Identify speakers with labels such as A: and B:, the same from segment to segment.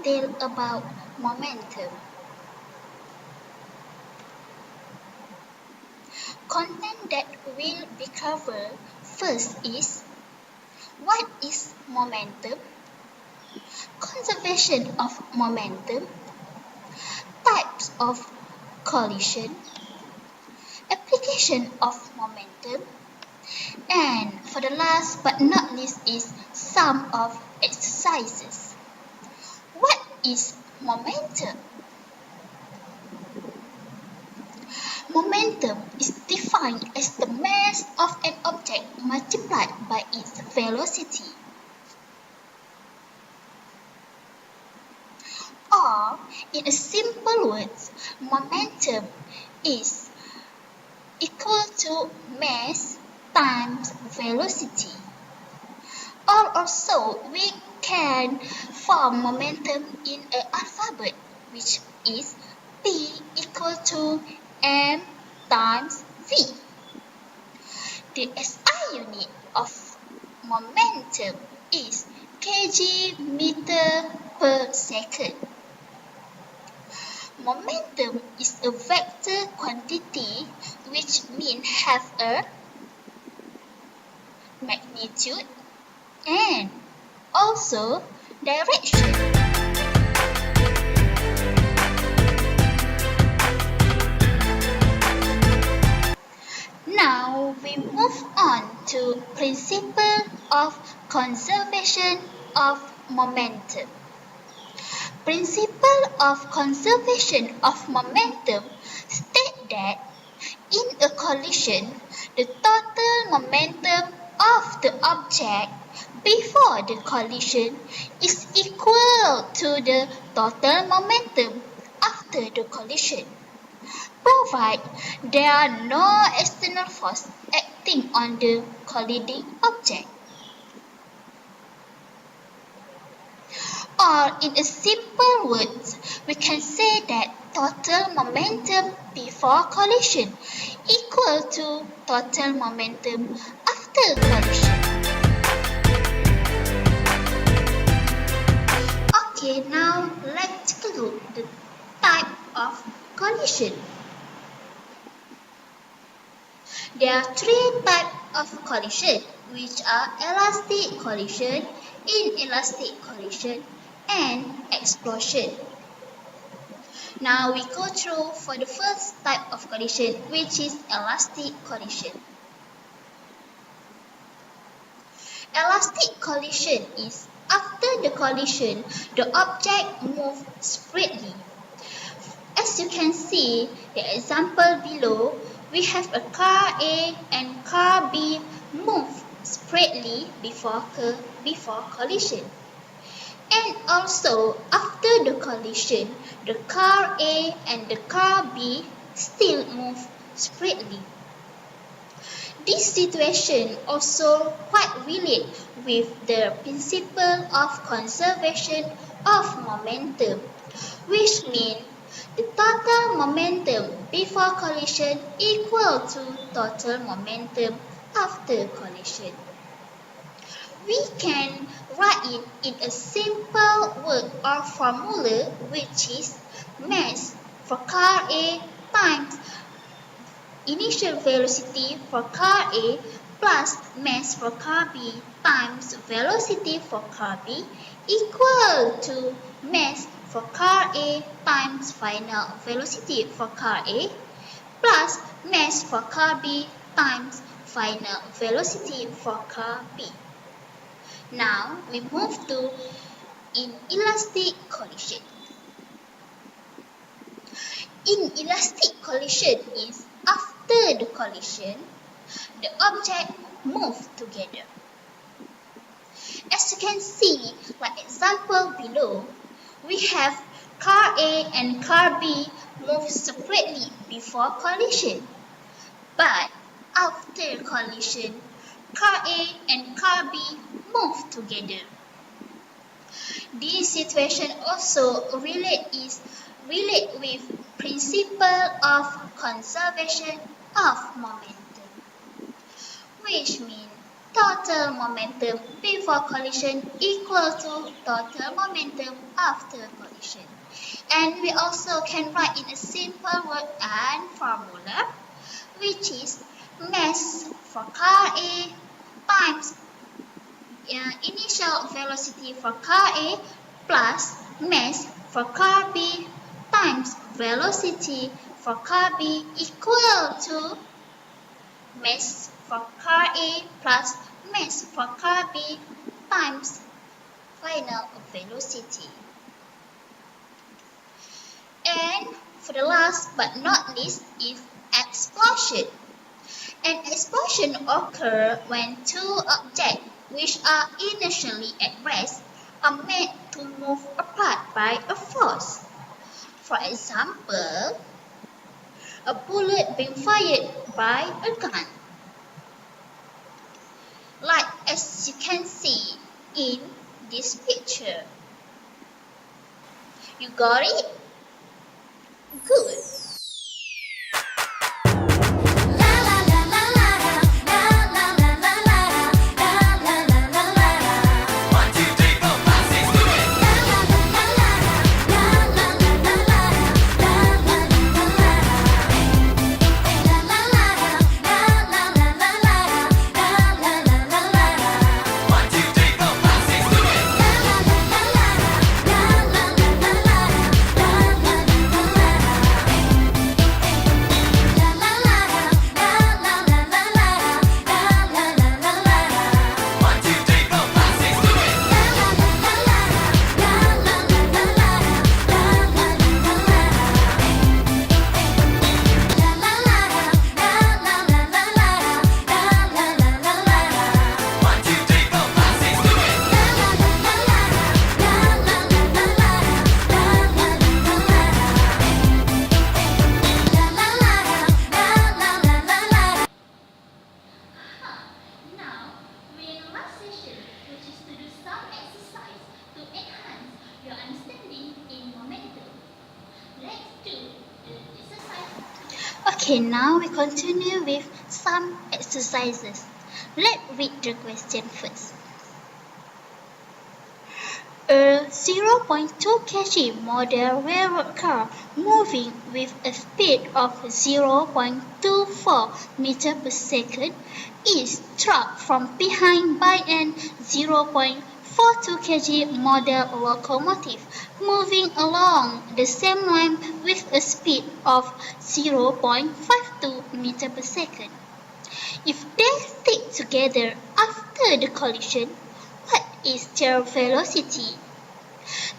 A: detail about momentum. Content that will be covered first is what is momentum, conservation of momentum, types of collision, application of momentum, and for the last but not least is some of exercises. What is momentum? Momentum is defined as the mass of an object multiplied by its velocity. Or, in a simple words, momentum is equal to mass times velocity. Or also, we can form momentum in an alphabet, which is P equal to M times V. The SI unit of momentum is kg meter per second. Momentum is a vector quantity which means have a magnitude and also direction. Now we move on to principle of conservation of momentum. Principle of conservation of momentum state that in a collision, the total momentum of the object before the collision is equal to the total momentum after the collision, provided there are no external forces acting on the colliding object. Or in a simple words, we can say that total momentum before collision equal to total momentum after collision. Okay, now let's take a look at the type of collision. There are three types of collision, which are elastic collision, inelastic collision, and explosion. Now we go through for the first type of collision, which is elastic collision. Elastic collision is after the collision, the object moves spreadly. As you can see, the example below, we have a car A and car B move spreadly before collision. And also, after the collision, the car A and the car B still move spreadly. This situation also quite relate with the principle of conservation of momentum, which means the total momentum before collision equal to total momentum after collision. We can write it in a simple word or formula, which is mass for car A times initial velocity for car A plus mass for car B times velocity for car B equal to mass for car A times final velocity for car A plus mass for car B times final velocity for car B. Now we move to inelastic collision. Inelastic collision is after the collision, the object moves together. As you can see, like example below, we have car A and car B move separately before collision. But after collision, car A and car B move together. This situation also relate with principle of conservation of momentum, which means total momentum before collision equal to total momentum after collision. And we also can write in a simple word and formula, which is mass for car A times initial velocity for car A plus mass for car B times velocity for car B equal to mass for car A plus mass for car B times final velocity. And for the last but not least is explosion. An explosion occurs when two objects which are initially at rest are made to move apart by a force. For example, a bullet being fired by a gun. Like as you can see in this picture. You got it? Good. Okay, now we continue with some exercises. Let's read the question first. A 0.2 kg model railroad car moving with a speed of 0.24 meter per second is struck from behind by an 0.42 kg model locomotive moving along the same line with a speed of 0.52 meter per second. If they stick together after the collision, what is their velocity?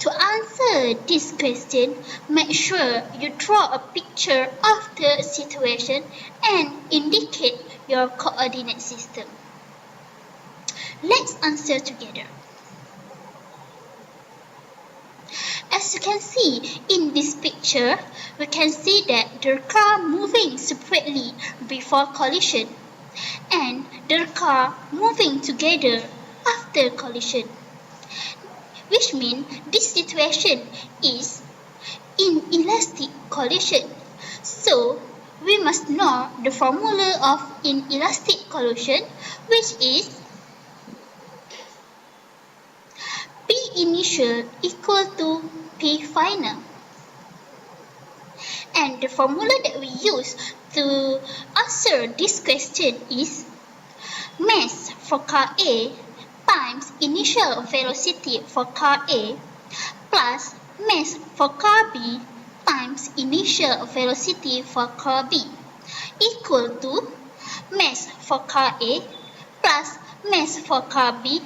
A: To answer this question, make sure you draw a picture of the situation and indicate your coordinate system. Let's answer together. As you can see in this picture, we can see that the car moving separately before collision and the car moving together after collision, which means this situation is inelastic collision. So, we must know the formula of inelastic collision, which is P initial equal to P final. And the formula that we use to answer this question is mass for car A times initial velocity for car A plus mass for car B times initial velocity for car B equal to mass for car A plus mass for car B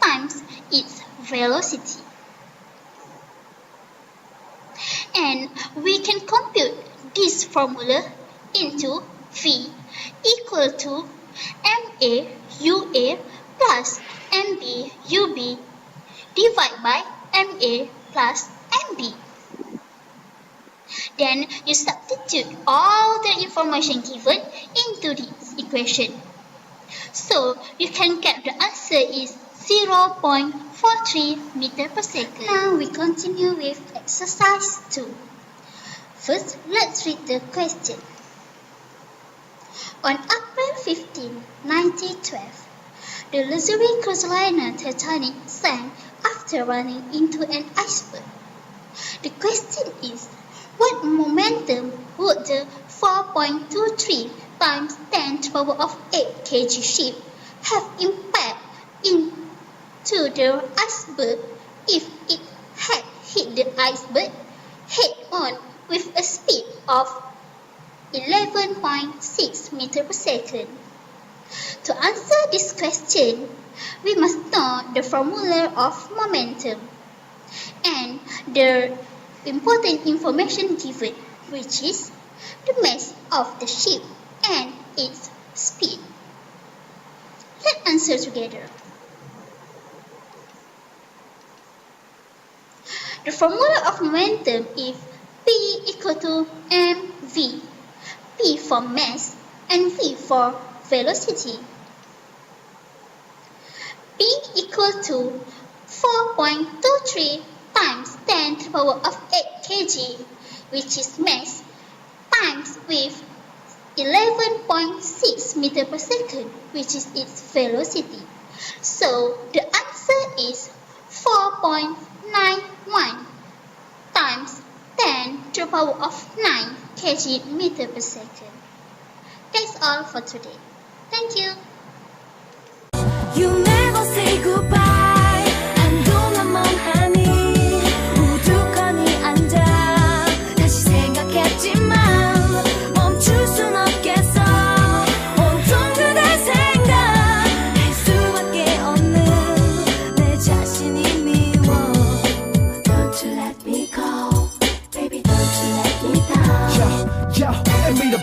A: times its velocity. And we can compute this formula into V equal to MA UA plus MB UB divided by MA plus MB. Then you substitute all the information given into this equation. So you can get the answer is 0.43 meter per second. Now we continue with exercise 2. First, let's read the question. On April 15, 1912, The luxury cruise liner Titanic sank after running into an iceberg. The question is, what momentum would the 4.23 times 10 to the power of 8 kg ship have impact into the iceberg if it had hit the iceberg head-on with a speed of 11.6 meters per second? To answer this question, we must know the formula of momentum and the important information given, which is the mass of the ship and its speed. Let's answer together. The formula of momentum is P equal to mv. P for mass and V for velocity. P equal to 4.23 times 10 to the power of 8 kg, which is mass, times with 11.6 meters per second, which is its velocity. So the answer is 4.91 times 10 to the power of 9 kg meter per second. That's all for today. Thank you.
B: You never say goodbye. 안동한 멍하니 우두커니 앉아 다시 생각했지만 멈출 순 없겠어. 온통 그대 생각할 수밖에 없는 내 자신이 미워. Don't you let me go, baby. Don't you let me down.
C: Yo, and me the